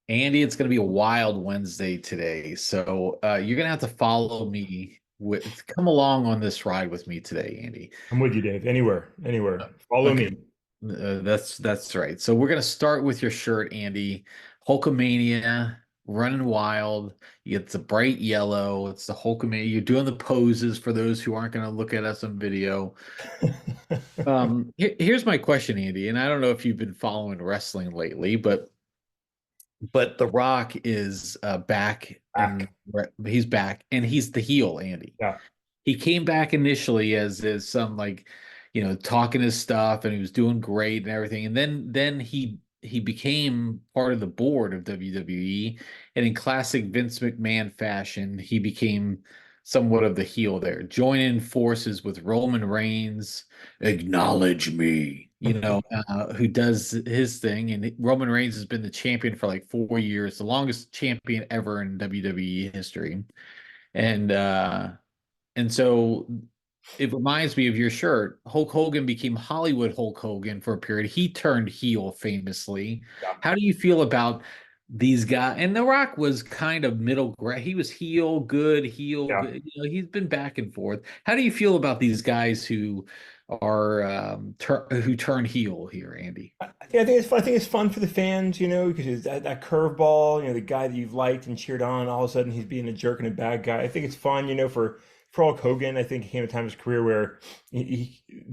Andy, it's going to be a wild Wednesday today. So you're going to have to follow me come along on this ride with me today, Andy. I'm with you, Dave. Anywhere, anywhere. Follow Okay. me. That's right. So we're going to start with your shirt, Andy. Hulkamania, running wild. You get the bright yellow. It's the Hulkamania. You're doing the poses for those who aren't going to look at us on video. Here's my question, Andy, and I don't know if you've been following wrestling lately, but The Rock is back and Back. he's back and he's the heel, Andy. Yeah. He came back initially as some like, talking his stuff and he was doing great and everything. And then he became part of the board of WWE. And in classic Vince McMahon fashion, he became somewhat of the heel there, joining forces with Roman Reigns, acknowledge me, who does his thing. And Roman Reigns has been the champion for like 4 years, the longest champion ever in WWE history. And so it reminds me of your shirt. Hulk Hogan became Hollywood Hulk Hogan for a period. He turned heel famously. Yeah. How do you feel about these guys? And The Rock was kind of middle ground. He was heel, good, heel, Yeah. good. He's been back and forth. How do you feel about these guys who are who turn heel here, Andy? I think it's fun. I think it's fun for the fans, because it's that curveball, the guy that you've liked and cheered on, all of a sudden he's being a jerk and a bad guy. I think it's fun, for Hulk Hogan. I think it came a time in his career where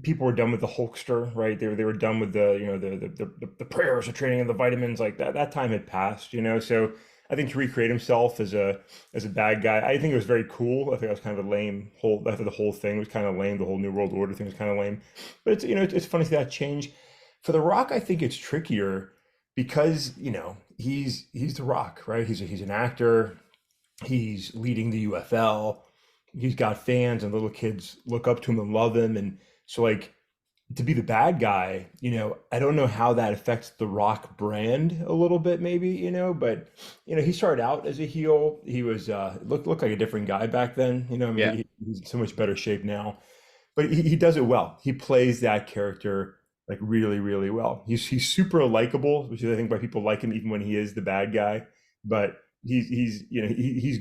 people were done with the Hulkster, right? They were done with the prayers, the training, and the vitamins. Like that time had passed. So I think to recreate himself as a bad guy, I think it was very cool. I think that was kind of a lame whole. I thought the whole thing was kind of lame. The whole New World Order thing was kind of lame, but it's funny to see that change. For The Rock, I think it's trickier because he's The Rock, right? He's an actor. He's leading the UFL. He's got fans and little kids look up to him and love him. And so, like, to be the bad guy, I don't know how that affects the Rock brand a little bit, maybe, but he started out as a heel. He was looked like a different guy back then. I mean, Yeah. he's in so much better shape now, but he does it well. He plays that character like really, really well. He's super likable, which is I think why people like him even when he is the bad guy. But he's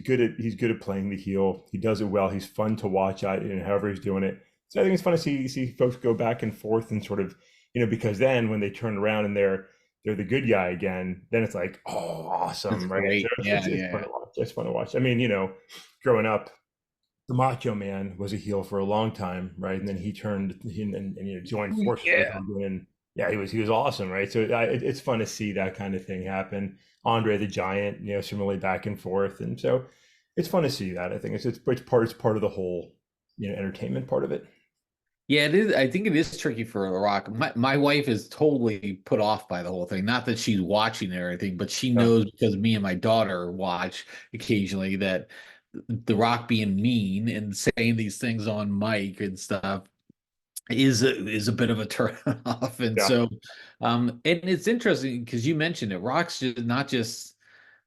good at playing the heel. He does it well. He's fun to watch at however he's doing it. So I think it's fun to see folks go back and forth and sort of because then when they turn around and they're the good guy again, then it's like, oh, That's awesome, right? So great. it's, Yeah, it's, it's fun yeah. to watch. It's fun to watch. I mean, growing up, the Macho Man was a heel for a long time, right? And then he turned and joined forces with Yeah. Hogan, and yeah, he was awesome, right? So it's fun to see that kind of thing happen. Andre the Giant, similarly back and forth, and so it's fun to see that. I think it's part of the whole entertainment part of it. Yeah, it is. I think it is tricky for The Rock. My wife is totally put off by the whole thing. Not that she's watching it or anything, but she Yeah, knows because me and my daughter watch occasionally that The Rock being mean and saying these things on mic and stuff is a bit of a turn off. And yeah, so, and it's interesting because you mentioned it. Rock's not just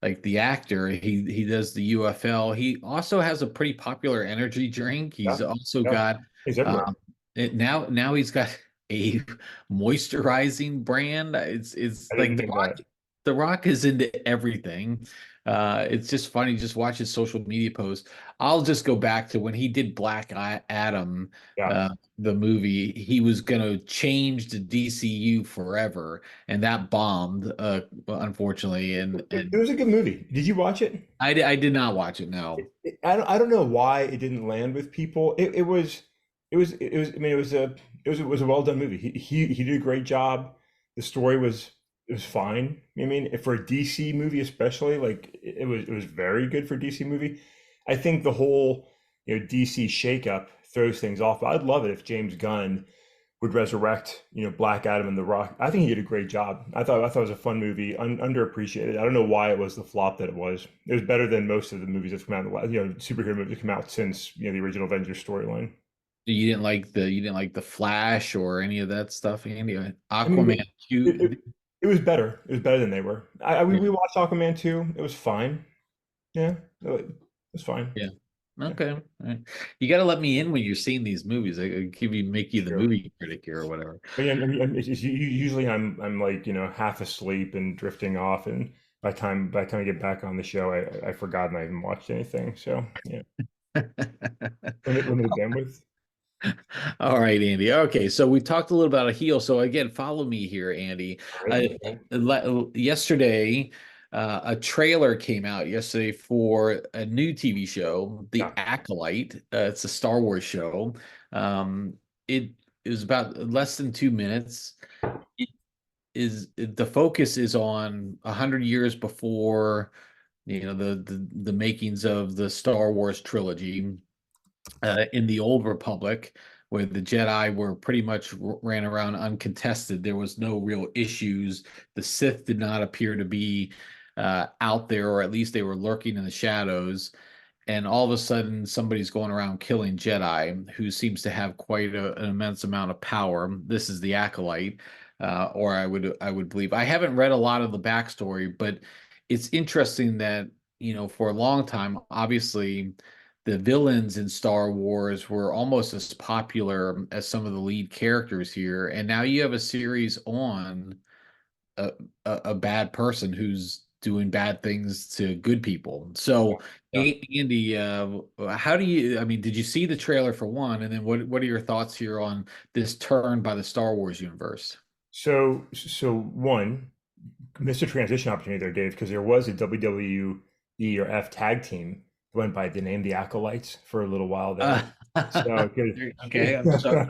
like the actor. He does the UFL. He also has a pretty popular energy drink. He's yeah, also yeah. got He's everywhere. now he's got a moisturizing brand. It's I like didn't think about it. The Rock is into everything. It's just funny. Just watch his social media posts. I'll just go back to when he did Adam, Yeah, uh, the movie. He was going to change the DCU forever, and that bombed, unfortunately. it And was a good movie. Did you watch it? I did not watch it. No. I don't know why it didn't land with people. It was. I mean, it was a well done movie. He did a great job. The story was fine. I mean, for a DC movie, especially, like it was very good for a DC movie. I think the whole DC shakeup throws things off. But I'd love it if James Gunn would resurrect Black Adam and The Rock. I think he did a great job. I thought it was a fun movie, underappreciated. I don't know why it was the flop that it was. It was better than most of the movies that's come out in the superhero movies that come out since the original Avengers storyline. You didn't like the Flash or any of that stuff, Andy? I mean, Aquaman it, it, 2. it was better. It was better than they were. Yeah. We watched Aquaman 2. It was fine. Yeah, it was fine. Yeah. Okay. All right. You got to let me in when you're seeing these movies. I make you the Sure. movie critic here or whatever. But yeah, I mean, usually I'm like half asleep and drifting off, and by the time I get back on the show, I've forgotten I even watched anything. So yeah, limited bandwidth. All right, Andy. Okay, so we've talked a little about a heel. So again, follow me here, Andy. All right. Okay. Yesterday, a trailer came out yesterday for a new TV show, The Yeah. Acolyte. It's a Star Wars show. Um, it is about less than 2 minutes. It the focus is on 100 years before, the makings of the Star Wars trilogy, in the Old Republic, where the Jedi were pretty much ran around uncontested. There was no real issues. The Sith did not appear to be out there, or at least they were lurking in the shadows. And all of a sudden, somebody's going around killing Jedi who seems to have quite an immense amount of power. This is the Acolyte, or I would believe. I haven't read a lot of the backstory, but it's interesting that, for a long time, obviously, the villains in Star Wars were almost as popular as some of the lead characters here, and now you have a series on a, a bad person who's doing bad things to good people. So, Yeah. Andy, how do you? I mean, did you see the trailer for one? And then what are your thoughts here on this turn by the Star Wars universe? So one missed a transition opportunity there, Dave, because there was a WWE or F tag team that went by the name the Acolytes for a little while there. So good. Okay, I'm sorry.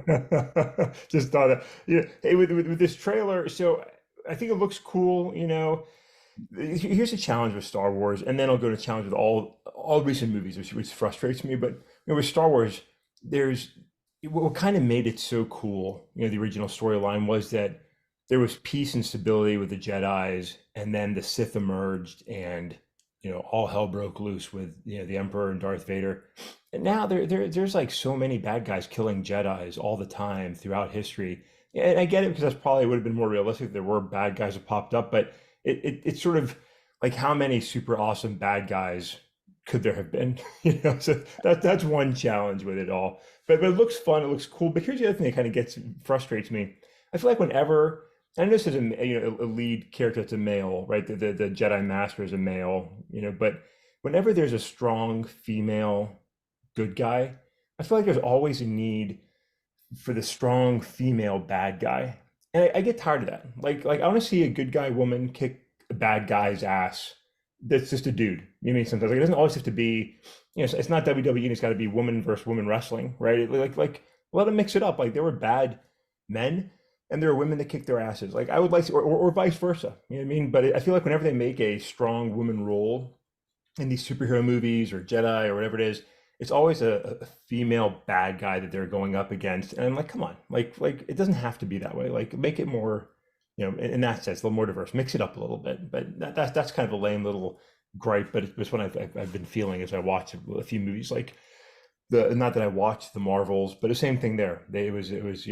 Just thought that, yeah. Hey, with this trailer, so I think it looks cool. Here's a challenge with Star Wars, and then I'll go to challenge with all recent movies, which frustrates me. But with Star Wars, there's what kind of made it so cool. The original storyline was that there was peace and stability with the Jedi's, and then the Sith emerged, and all hell broke loose with the Emperor and Darth Vader. And now there's like so many bad guys killing Jedi's all the time throughout history. And I get it because that's probably would have been more realistic if there were bad guys that popped up, but it's sort of like how many super awesome bad guys could there have been? So that's one challenge with it all. But it looks fun, it looks cool. But here's the other thing that kind of frustrates me. I feel like whenever I know this is a lead character that's a male, right? The Jedi Master is a male, but whenever there's a strong female good guy, I feel like there's always a need for the strong female bad guy. And I get tired of that. Like I want to see a good guy woman kick a bad guy's ass. That's just a dude. You know what I mean? Sometimes like it doesn't always have to be, it's not WWE and it's got to be woman versus woman wrestling, right? Like let them mix it up. Like there were bad men and there are women that kick their asses. Like I would like to, or vice versa. You know what I mean? But I feel like whenever they make a strong woman role in these superhero movies or Jedi or whatever it is, it's always a female bad guy that they're going up against. And I'm like, come on, like it doesn't have to be that way. Like make it more, in that sense, a little more diverse. Mix it up a little bit. But that's kind of a lame little gripe. But it's what I've been feeling as I watch a few movies. Like not that I watched the Marvels, but the same thing there. It was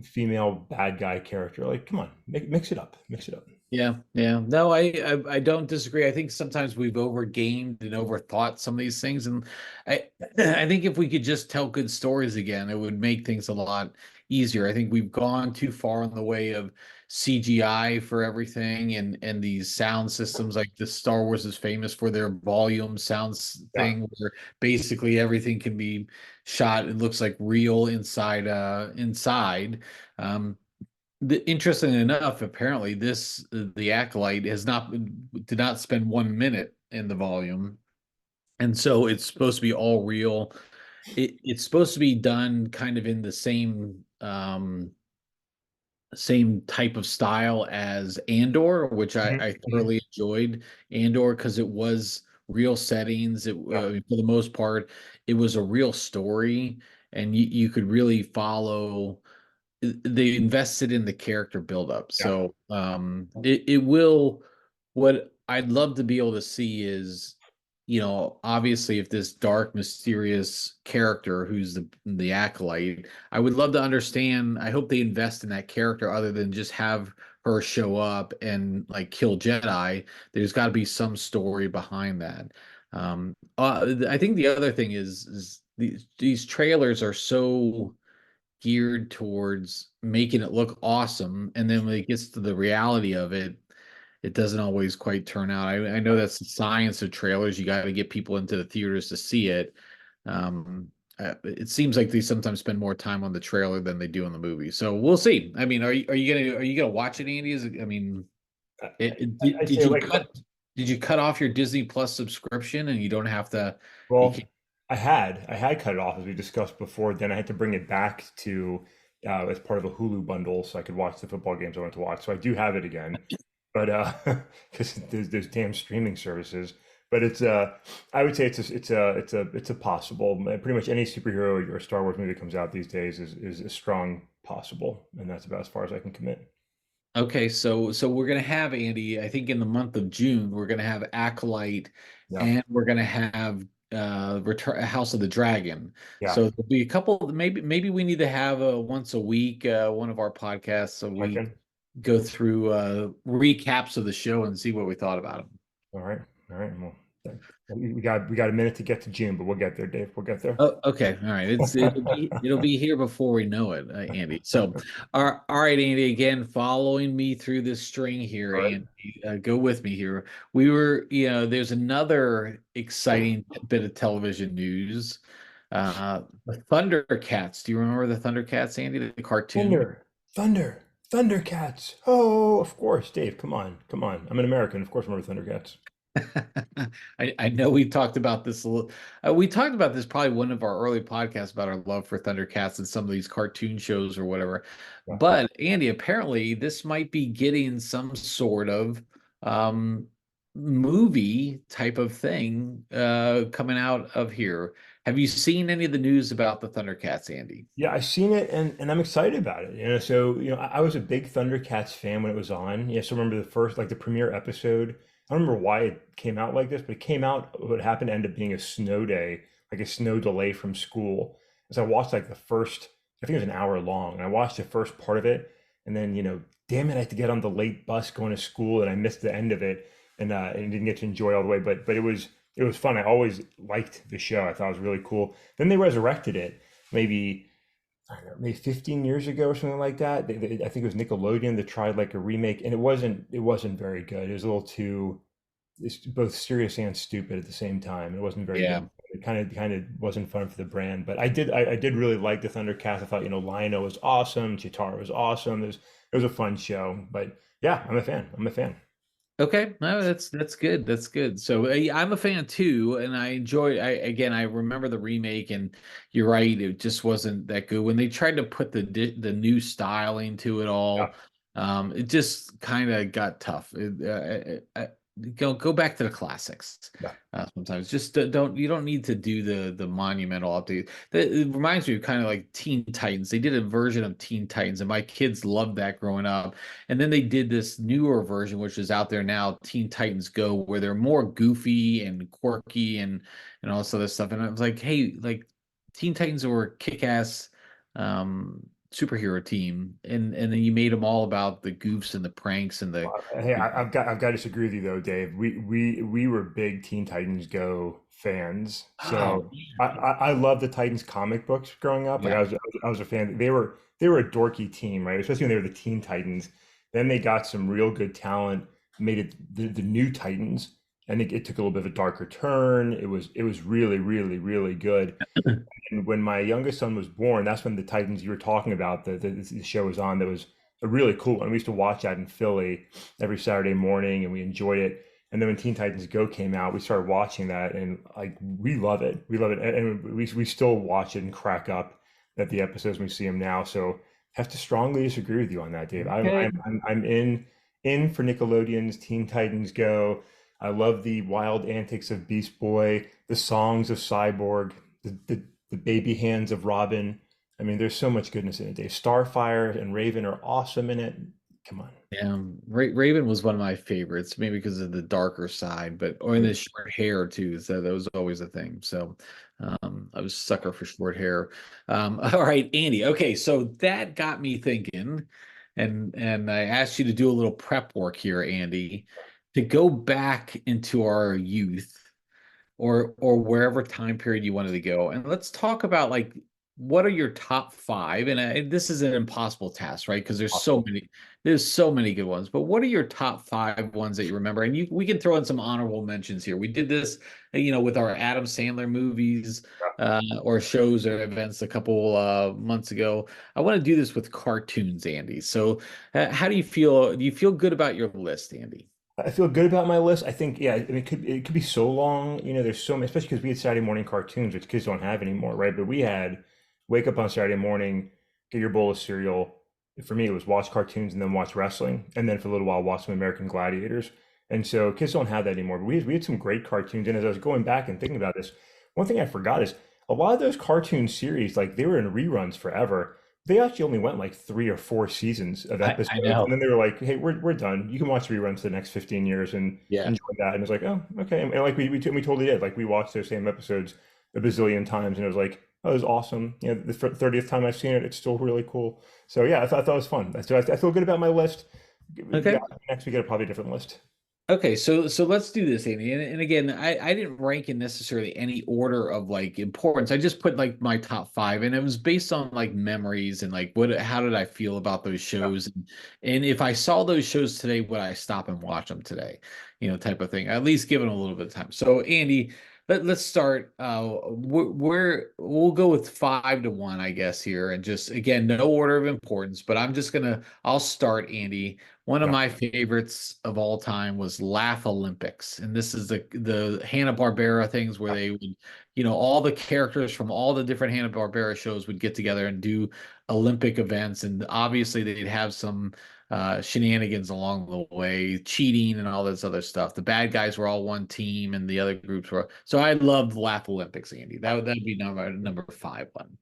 female bad guy character. Like, come on, mix it up, mix it up. Yeah, yeah. No, I don't disagree. I think sometimes we've overgamed and overthought some of these things, and I I think if we could just tell good stories again, it would make things a lot easier. I think we've gone too far in the way of CGI for everything, and these sound systems. Like the Star Wars is famous for their volume sounds Yeah. thing, where basically everything can be shot. It looks like real inside. Um, Interesting enough, apparently the Acolyte has not did not spend 1 minute in the volume, and so it's supposed to be all real. It's supposed to be done kind of in the same type of style as Andor, which I, Mhm, I mhm. thoroughly enjoyed Andor because it was real settings. Yeah. For the most part, it was a real story, and you could really follow. They invested in the character buildup. Yeah. So it will. What I'd love to be able to see is, obviously, if this dark, mysterious character who's the acolyte, I would love to understand. I hope they invest in that character other than just have her show up and like kill Jedi. There's got to be some story behind that. I think the other thing is these trailers are so geared towards making it look awesome, and then when it gets to the reality of it, it doesn't always quite turn out. I know that's the science of trailers. You got to get people into the theaters to see it. Um, it seems like they sometimes spend more time on the trailer than they do on the movie. So we'll see. I mean, are you gonna watch it, Andy? I mean, I, did I'd say like, did you cut off your Disney Plus subscription and you don't have to you well, can't I had cut it off as we discussed before. Then I had to bring it back to as part of a Hulu bundle so I could watch the football games I wanted to watch. So I do have it again, but because there's damn streaming services. But I would say it's a possible. Pretty much any superhero or Star Wars movie that comes out these days is a strong possible, and that's about as far as I can commit. Okay, so we're gonna have Andy. I think in the month of June we're gonna have Acolyte, Yeah, and we're gonna have Return House of the Dragon. yeah. So there'll be a couple. Maybe we need to have once a week one of our podcasts so Check we in. go through recaps of the show and see what we thought about them. All right, all right. Well, we got a minute to get to June, but we'll get there, Dave. We'll get there. Oh, okay. All right. It'll be here before we know it, Andy. So, all right, Andy. Again, following me through this string here, All right. Andy. Go with me here. We were, there's another exciting bit of television news. The Thundercats. Do you remember the Thundercats, Andy? The cartoon? Thunder, thunder, Thundercats. Oh, of course, Dave. Come on, come on. I'm an American. Of course, I remember Thundercats. I know we talked about this a little. We talked about this probably one of our early podcasts about our love for Thundercats and some of these cartoon shows or whatever. Yeah. But Andy, apparently this might be getting some sort of um, movie type of thing coming out of here. Have you seen any of the news about the Thundercats, Andy? Yeah, I've seen it and I'm excited about it. So I was a big Thundercats fan when it was on. Yeah, so remember the first like the premiere episode. I don't remember why it came out like this, but it came out. What happened to end up being a snow day, like a snow delay from school. So I watched like the first. I think it was an hour long, and I watched the first part of it, and then damn it, I had to get on the late bus going to school, and I missed the end of it, and didn't get to enjoy all the way. But it was fun. I always liked the show. I thought it was really cool. Then they resurrected it maybe I don't know, maybe 15 years ago or something like that. I think it was Nickelodeon that tried like a remake, and it wasn't very good. It was a little too it's both serious and stupid at the same time. It wasn't very good. Yeah. It kind of wasn't fun for the brand. But I did really like the Thundercats. I thought Lionel was awesome, Chitara was awesome. It was a fun show. But yeah, I'm a fan. I'm a fan. Okay, no, that's good. That's good. So I'm a fan too, and I enjoy. I remember the remake, and you're right, it just wasn't that good when they tried to put the new style into it Yeah, all. It just kind of got tough. Go back to the classics. yeah. Sometimes just don't you don't need to do the monumental update. It reminds me of kind of like Teen Titans. They did a version of Teen Titans, and my kids loved that growing up. And then they did this newer version, which is out there now, Teen Titans Go, where they're more goofy and quirky and all this other stuff. And I was like, hey, like Teen Titans were a kick-ass superhero team, and then you made them all about the goofs and the pranks and Hey, the I've got to disagree with you though, Dave. We were big Teen Titans Go fans, oh so I love the Titans comic books growing up. Like yeah. I was a fan. They were a dorky team, right? Especially when they were the Teen Titans. Then they got some real good talent, made it the new Titans, and it took a little bit of a darker turn. It was really really really good. And when my youngest son was born, that's when the Titans you were talking about, the show was on. That was a really cool one. We used to watch that in Philly every Saturday morning, and we enjoyed it. And then when Teen Titans Go came out, we started watching that, and like we love it. We love it, and we still watch it and crack up at the episodes when we see them now. So have to strongly disagree with you on that, Dave. I'm Okay. I'm I'm, I'm in for Nickelodeon's Teen Titans Go. I love the wild antics of Beast Boy, the songs of Cyborg, the baby hands of Robin. I mean, there's so much goodness in it, Dave. Starfire and Raven are awesome in it. Come on. Yeah, Raven was one of my favorites, maybe because of the darker side, but or in the short hair too. So that was always a thing. So I was a sucker for short hair. All right, Andy. Okay, so that got me thinking, and I asked you to do a little prep work here, Andy, to go back into our youth or wherever time period you wanted to go, and let's talk about like what are your top five? And this is an impossible task, right? Because Possible. there's so many good ones. But what are your top five ones that you remember? And we can throw in some honorable mentions here. We did this, with our Adam Sandler movies, or shows or events a couple months ago. I want to do this with cartoons, Andy. So, how do you feel? Do you feel good about your list, Andy? I feel good about my list. I think, yeah, I mean, it could be so long. There's so many, especially because we had Saturday morning cartoons, which kids don't have anymore, right? But we had wake up on Saturday morning, get your bowl of cereal. For me, it was watch cartoons and then watch wrestling, and then for a little while watch some American Gladiators. And so kids don't have that anymore. But we had some great cartoons. And as I was going back and thinking about this, one thing I forgot is a lot of those cartoon series, like they were in reruns forever. They actually only went like 3 or 4 seasons of I episodes, and know. then they were like, "Hey, we're done. You can watch reruns for the next 15 years and Yeah. enjoy that." And it was like, "Oh, okay." And like we totally did. Like we watched those same episodes a bazillion times, and it was like, "Oh, it was awesome." The 30th time I've seen it, it's still really cool. So yeah, I thought it was fun. So I feel good about my list. Yeah, Okay. next we get a probably different list. Okay, so let's do this, Andy. And again, I didn't rank in necessarily any order of like importance. I just put like my top five, and it was based on like memories and like how did I feel about those Yeah. shows, and if I saw those shows today, would I stop and watch them today, type of thing. At least give it a little bit of time. So, Andy, let's start. We'll go with 5-1, I guess here, and just again, no order of importance, but I'll start, Andy. One of Yeah. my favorites of all time was Laugh Olympics. And this is the Hanna-Barbera things where Yeah. they would, all the characters from all the different Hanna-Barbera shows would get together and do Olympic events. And obviously they'd have some shenanigans along the way, cheating and all this other stuff. The bad guys were all one team and the other groups were. So I loved Laugh Olympics, Andy. That'd be number five one.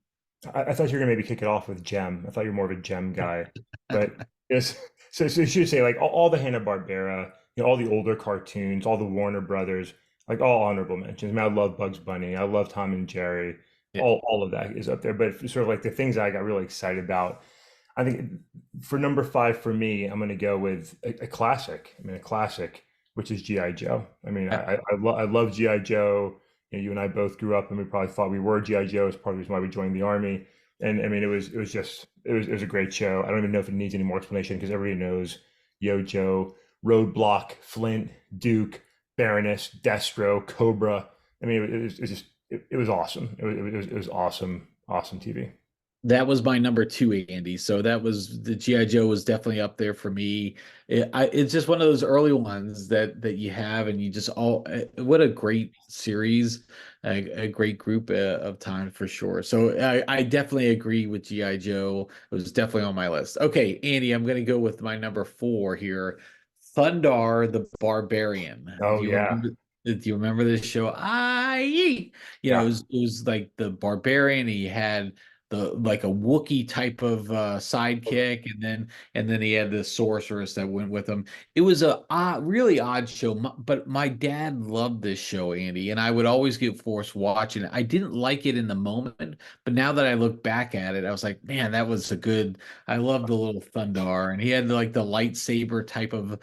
I thought you were gonna maybe kick it off with Gem. I thought you're more of a Gem guy, but yes. So you should say like all the Hanna-Barbera, all the older cartoons, all the Warner Brothers, like all honorable mentions. I mean, I love Bugs Bunny, I love Tom and Jerry, Yeah. all of that is up there. But sort of like the things I got really excited about, I think for number five for me, I'm gonna go with a classic. I mean, a classic, which is GI Joe. I mean, I love GI Joe. You and I both grew up and we probably thought we were GI Joe as part of the reason why we joined the army. And I mean, it was a great show. I don't even know if it needs any more explanation because everybody knows Yo Joe, Roadblock, Flint, Duke, Baroness, Destro, Cobra. I mean, it was awesome. It was awesome, awesome TV. That was my number two, Andy. So that was the GI Joe was definitely up there for me. It's just one of those early ones that you have, and you just what a great series, a great group of time for sure. So I definitely agree with GI Joe. It was definitely on my list. Okay, Andy, I'm going to go with my number four here, Thundar the Barbarian. Oh yeah, Do you remember this show? yeah, It was like the barbarian. He had the like a Wookiee type of sidekick, and then he had the sorceress that went with him. It was a really odd show, but my dad loved this show, Andy, and I would always get forced watching it. I didn't like it in the moment, but now that I look back at it, I was like, man, that was a good. I love the little Thundar, and he had like the lightsaber type of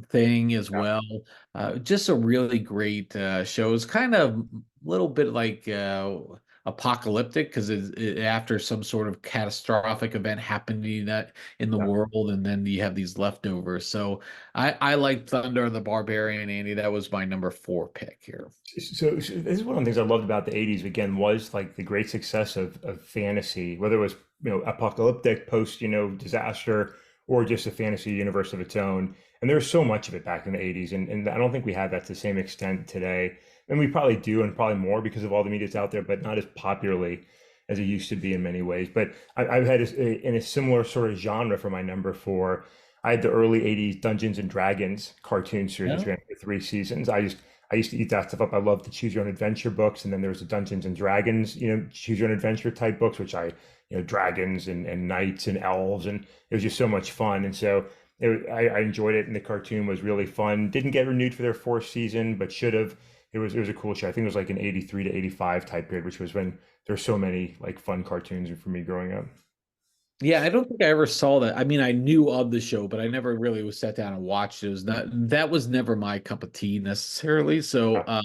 thing as yeah. well. Just a really great show. It's kind of a little bit like apocalyptic because after some sort of catastrophic event happening that in the Yeah. world, and then you have these leftovers. So I like Thunder the Barbarian, Andy. That was my number four pick here. So this is one of the things I loved about the 80s again was like the great success of fantasy, whether it was, apocalyptic post, disaster or just a fantasy universe of its own. And there was so much of it back in the 80s. And I don't think we have that to the same extent today. And we probably do, and probably more because of all the media that's out there, but not as popularly as it used to be in many ways. But I've had in a similar sort of genre for my number four. I had the early 80s Dungeons and Dragons cartoon series, which Yeah. ran for 3 seasons. I used to eat that stuff up. I loved the Choose Your Own Adventure books, and then there was the Dungeons and Dragons, Choose Your Own Adventure type books, which dragons and knights and elves, and it was just so much fun. And so I enjoyed it, and the cartoon was really fun. Didn't get renewed for their fourth season, but should have. It was a cool show. I think it was like an 83 to 85 type period, which was when there were so many like fun cartoons for me growing up. Yeah, I don't think I ever saw that. I mean, I knew of the show, but I never really was sat down and watched it. It was not that was never my cup of tea necessarily. So, Yeah,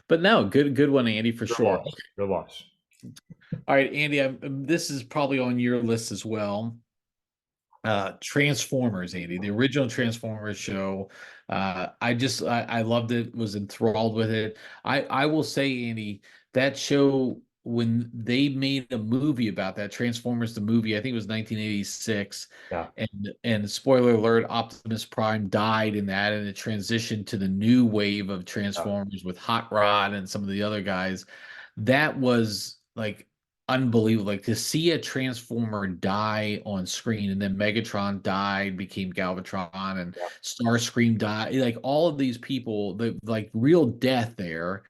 but no, good one, Andy, for your sure. loss. Your loss. All right, Andy, this is probably on your list as well. Transformers, Andy, the original Transformers show. I loved it, was enthralled with it. I will say, Andy, that show, when they made a movie about that, Transformers the movie, I think it was 1986, Yeah, and spoiler alert, Optimus Prime died in that, and it transitioned to the new wave of yeah, Transformers with Hot Rod and some of the other guys. That was like unbelievable. Like to see a Transformer die on screen, and then Megatron died, became Galvatron, and yeah. Starscream died. Like all of these people, the like real death there.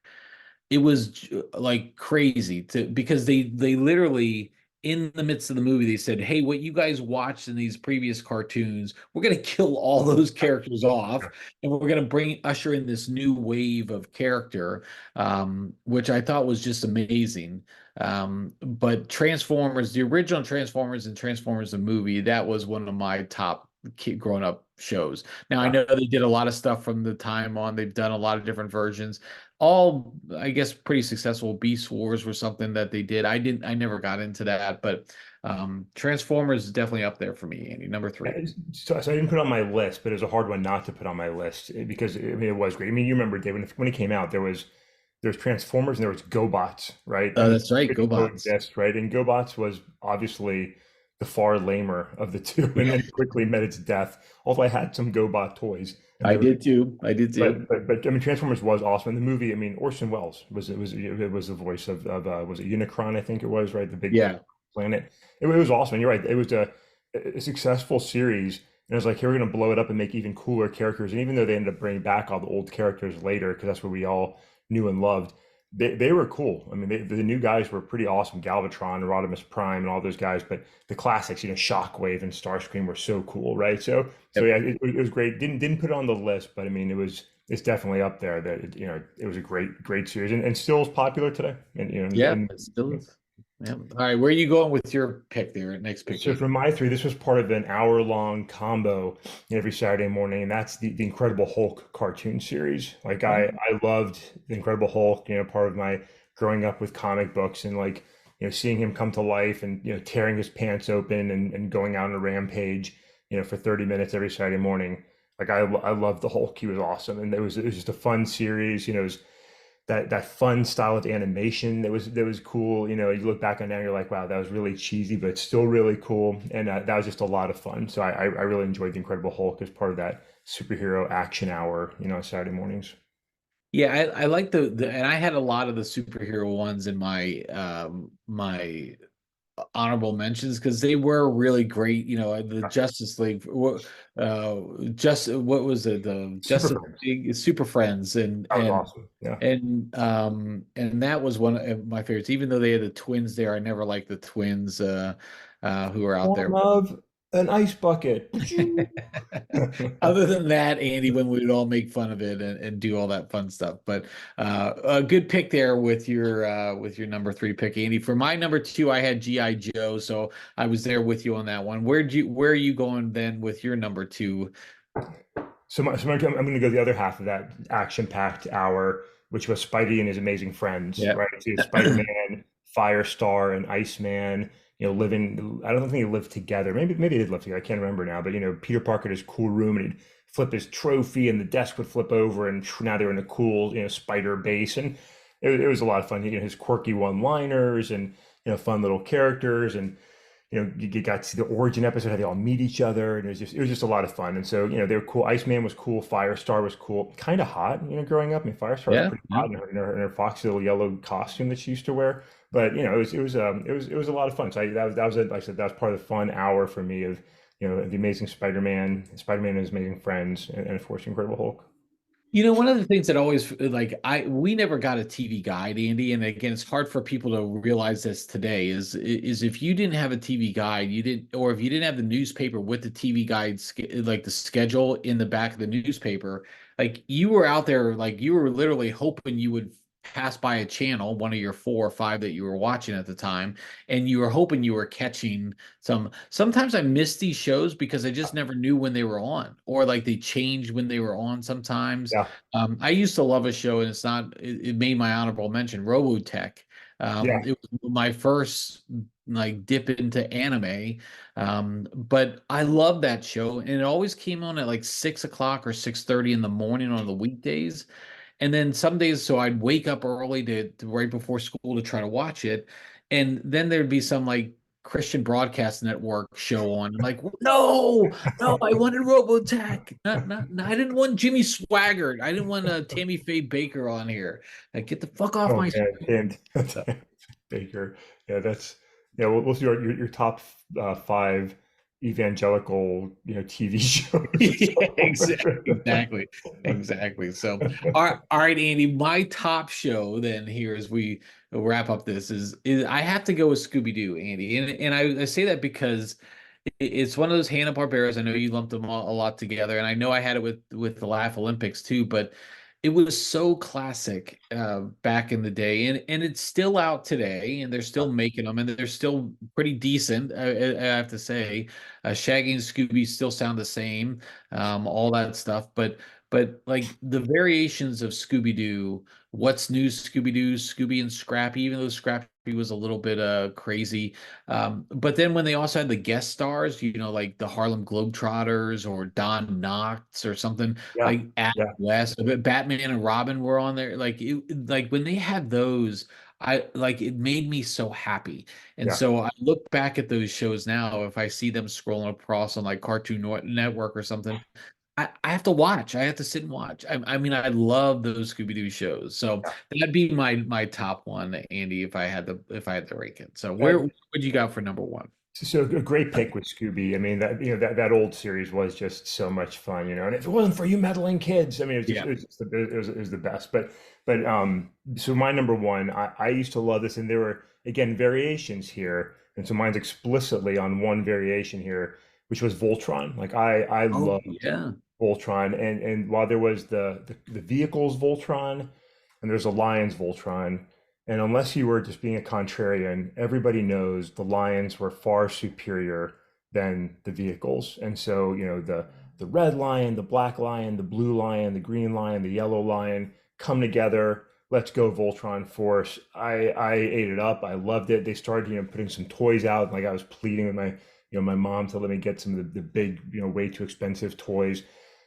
It was like crazy to because they literally, in the midst of the movie, they said, "Hey, what you guys watched in these previous cartoons, we're gonna kill all those characters off, and we're gonna bring usher in this new wave of character," which I thought was just amazing. But Transformers, the original Transformers and Transformers the movie, that was one of my top kid growing up shows. Now I Yeah. know they did a lot of stuff from the time on. They've done a lot of different versions, all I guess pretty successful. Beast Wars was something that they did. I never got into that, but Transformers is definitely up there for me, Andy. Number three. So I didn't put it on my list, but it was a hard one not to put on my list because I mean it was great. I mean, you remember Dave when it came out, there was Transformers and there was GoBots, right? I mean, That's right, they could GoBots. coexist, right? And GoBots was obviously the far lamer of the two, and then quickly met its death. Although I had some GoBot toys, and I they were did too. I did too. but I mean, Transformers was awesome. In the movie, I mean, Orson Welles was the voice of was it Unicron? I think it was right, the big Yeah. planet. It was awesome. And you're right. It was a successful series, and it was like, here we're gonna blow it up and make even cooler characters. And even though they ended up bringing back all the old characters later, because that's what we all knew and loved, they were cool. I mean, the new guys were pretty awesome. Galvatron, Rodimus Prime, and all those guys. But the classics, Shockwave and Starscream were so cool, right? So Yep. yeah, it was great. Didn't put it on the list, but I mean, it's definitely up there. That it was a great series, and still is popular today. And Yeah, it still is. Yeah. All right, where are you going with your pick there? Next pick, so Andy. for my three, this was part of an hour-long combo every Saturday morning, and that's the Incredible Hulk cartoon series. Like Oh, I loved the Incredible Hulk. Part of my growing up with comic books and like seeing him come to life and tearing his pants open and going out on a rampage, for 30 minutes every Saturday morning. Like I loved the Hulk. He was awesome, and it was just a fun series. It was that fun style of animation that was cool. You look back on now, you're like, wow, that was really cheesy, but it's still really cool, and that was just a lot of fun. So I really enjoyed the Incredible Hulk as part of that superhero action hour, Saturday mornings. yeah, I like the and I had a lot of the superhero ones in my honorable mentions because they were really great. The Justice League, just what was it? The Super Justice Friends. League, Super Friends, and That was awesome. Yeah. and that was one of my favorites. Even though they had the twins there, I never liked the twins who were out there. Form of an ice bucket. Other than that, Andy, when we would all make fun of it and do all that fun stuff. But a good pick there with your number three pick, Andy. For my number two, I had G.I. Joe, so I was there with you on that one. Where are you going then with your number two? I'm going to go the other half of that action-packed hour, which was Spidey and his amazing friends, Yeah. right? So Spider-Man, Firestar, and Iceman, living. I don't think they lived together. Maybe they did live together. I can't remember now. But Peter Parker had his cool room, and he'd flip his trophy, and the desk would flip over, and now they're in a cool, spider base, and it was a lot of fun. His quirky one-liners and fun little characters, and you got to see the origin episode how they all meet each other, and it was just a lot of fun. And so they were cool. Iceman was cool. Firestar was cool. Kind of hot, growing up. I mean, Firestar was Yeah, pretty yeah. hot in her foxy little yellow costume that she used to wear. But it was a lot of fun. So like I said, that was part of the fun hour for me of the Amazing Spider-Man and his amazing friends, and of course Incredible Hulk. One of the things that always like we never got a TV guide, Andy, and again, it's hard for people to realize this today is if you didn't have a TV guide, you didn't, or if you didn't have the newspaper with the TV guide, like the schedule in the back of the newspaper, like you were out there, like you were literally hoping you would pass by a channel, one of your four or five that you were watching at the time, and you were hoping you were catching sometimes I missed these shows because I just never knew when they were on, or like they changed when they were on sometimes. Yeah, I used to love a show, and it made my honorable mention, Robotech. Yeah. It was my first like dip into anime. But I love that show, and it always came on at like 6 o'clock or 6:30 in the morning on the weekdays. And then some days, so I'd wake up early to right before school to try to watch it. And then there'd be some like Christian Broadcast Network show on. I'm like, no, no, I wanted Robotech. I didn't want Jimmy Swaggart. I didn't want Tammy Faye Baker on here. Like, get the fuck off Oh my man, screen. and Baker. Yeah, that's yeah. We'll see your top five evangelical TV shows. Yeah, exactly, exactly. So, all right, Andy. My top show then here as we wrap up this is I have to go with Scooby Doo, Andy, and I say that because it's one of those Hanna-Barberas. I know you lumped them all, a lot together, and I know I had it with the Laugh Olympics too, but it was so classic back in the day, and it's still out today, and they're still making them, and they're still pretty decent. I have to say, Shaggy and Scooby still sound the same, all that stuff, but like the variations of Scooby Doo, What's New Scooby Doo, Scooby and Scrappy, even though Scrappy was a little bit crazy, but then when they also had the guest stars, like the Harlem Globetrotters or Don Knotts or something Yeah, like Adam yeah, West, Batman and Robin were on there. Like when they had those, I like it made me so happy. And yeah. so I look back at those shows now, if I see them scrolling across on like Network or something, I have to watch. I have to sit and watch. I mean, I love those Scooby Doo shows. So that'd be my top one, Andy, if I had to rank it. So where That, would you got for number one? so a great pick with Scooby. I mean that that old series was just so much fun, and if it wasn't for you meddling kids, I mean Yeah. it was the best. But so my number one, I used to love this, and there were again variations here, and so mine's explicitly on one variation here, which was Voltron. Like I Oh love yeah. Voltron, and while there was the vehicles Voltron, and there's a Lions Voltron, and unless you were just being a contrarian, everybody knows the Lions were far superior than the vehicles, and so the red lion, the black lion, the blue lion, the green lion, the yellow lion come together. Let's go Voltron Force. I ate it up. I loved it. They started putting some toys out. Like I was pleading with my mom to let me get some of the big way too expensive toys.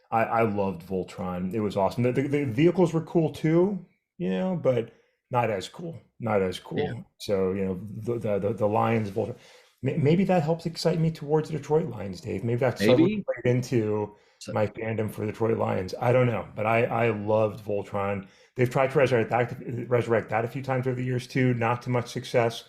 I loved Voltron. It was awesome. The vehicles were cool too, but not as cool. Not as Yeah. cool. So, the Lions, Voltron. Maybe that helps excite me towards the Detroit Lions, Dave. Maybe that's suddenly Maybe. played into So, my fandom for the Detroit Lions. I don't know, but I loved Voltron. They've tried to resurrect that a few times over the years too. Not too much success,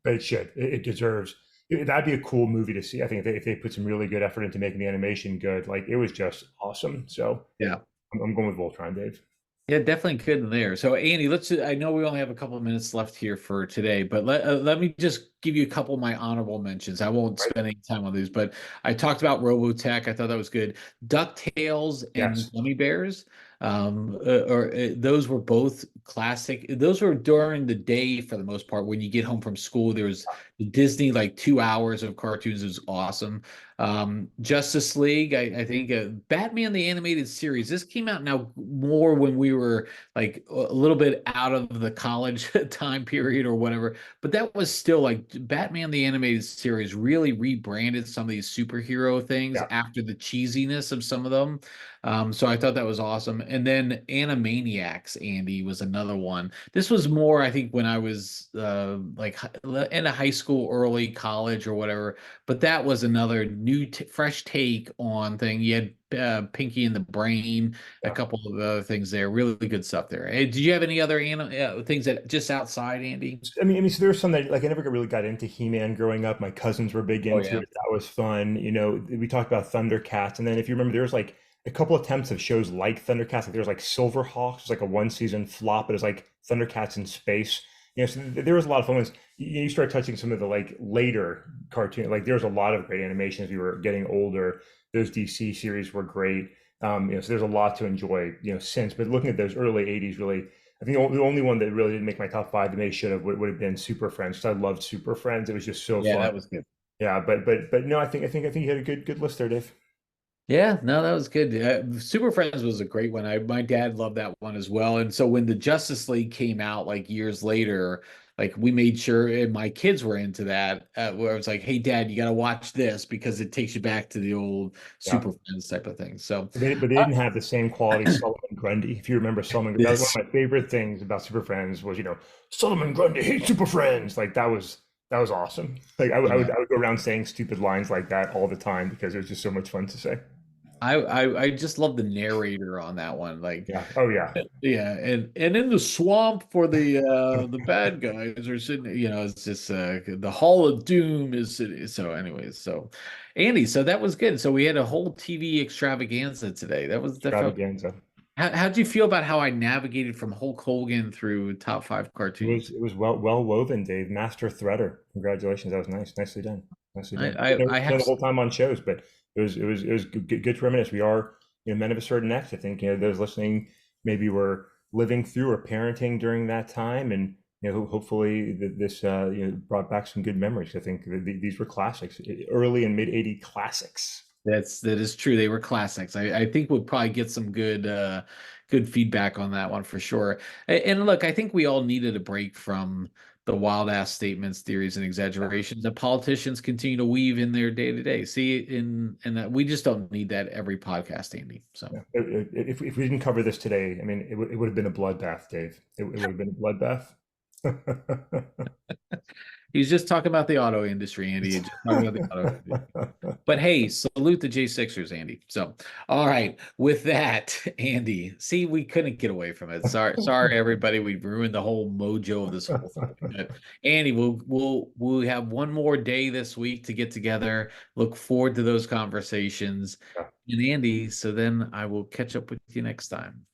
but it should. It deserves. That'd be a cool movie to see. I think if they put some really good effort into making the animation good, like it was just awesome. So yeah. I'm going with Voltron, Dave. Yeah, definitely good in there. So, Andy, I know we only have a couple of minutes left here for today, but let me just give you a couple of my honorable mentions. I won't Right? spend any time on these, but I talked about Robotech. I thought that was good. DuckTales and Yes. Gummy Bears, those were both classic. Those were during the day for the most part. When you get home from school, there was the Disney like 2 hours of cartoons. It was awesome. Justice League, I think Batman the animated series. This came out now more when we were like a little bit out of the college time period or whatever, but that was still like Batman the animated series really rebranded some of these superhero things Yeah. after the cheesiness of some of them. So I thought that was awesome. And then Animaniacs, Andy, was another one. This was more, I think, when I was like in a high school, early college or whatever, but that was another new, fresh take on thing. You had Pinky and the Brain, a Yeah. couple of other things there. Really good stuff there. Hey, did you have any other things that just outside, Andy? So there was some that like I never really got into He-Man growing up. My cousins were big Oh into yeah, it. That was fun. We talked about Thundercats, and then if you remember, there was like a couple attempts of shows like Thundercats. Like there was like Silverhawks, it was like a one season flop. It was like Thundercats in space. So there was a lot of fun ones. You start touching some of the like later cartoon. Like there was a lot of great animations. We were getting older. Those DC series were great. So there's a lot to enjoy. Since. But looking at those early '80s, really. I think the only one that really didn't make my top five that maybe should have would have been Super Friends because I loved Super Friends. It was just so yeah, fun. that was good. Yeah, but no, I think you had a good list there, Dave. Yeah, no, that was good. Super Friends was a great one. My dad loved that one as well. And so when the Justice League came out like years later, like we made sure, and my kids were into that, where I was like, hey dad, you got to watch this because it takes you back to the old Yeah. Super Friends type of thing. So But they uh, didn't have the same quality Solomon Grundy. If you remember Solomon, that was one this of my favorite things about Super Friends was, Solomon Grundy hates Super Friends. Like that was awesome. Like yeah, I would go around saying stupid lines like that all the time because it was just so much fun to say. I just love the narrator on that one. Like, Yeah. Oh yeah. yeah, and in the swamp for the bad guys are sitting, it's just the Hall of Doom is so anyways. So Andy, so that was good. So we had a whole TV extravaganza today. That felt. Extravaganza. How'd you feel about how I navigated from Hulk Hogan through top five It was cartoons? it was well woven, Dave. Master threader. Congratulations. That was nice. Nicely done. Nicely done. I didn't I know have. the whole time on shows, but it was good to reminisce. We are, men of a certain X. I think, those listening maybe were living through or parenting during that time, and hopefully this brought back some good memories. I think these were classics, early and mid '80 classics. That is true. They were classics. I think we'll probably get some good feedback on that one for sure. And look, I think we all needed a break from the wild ass statements, theories, and exaggerations that politicians continue to weave in their day to day. See, in that we just don't need that every podcast, Andy. So Yeah. If we didn't cover this today, I mean, it would have been a bloodbath, Dave. It would have been a bloodbath. he's just talking about the auto industry, Andy. He's just talking about the auto industry. But hey, salute the J6ers, Andy. So, all right, with that, Andy, see, we couldn't get away from it. Sorry, everybody. We ruined the whole mojo of this whole thing. But Andy, we'll have one more day this week to get together. Look forward to those conversations. And Andy, so then I will catch up with you next time.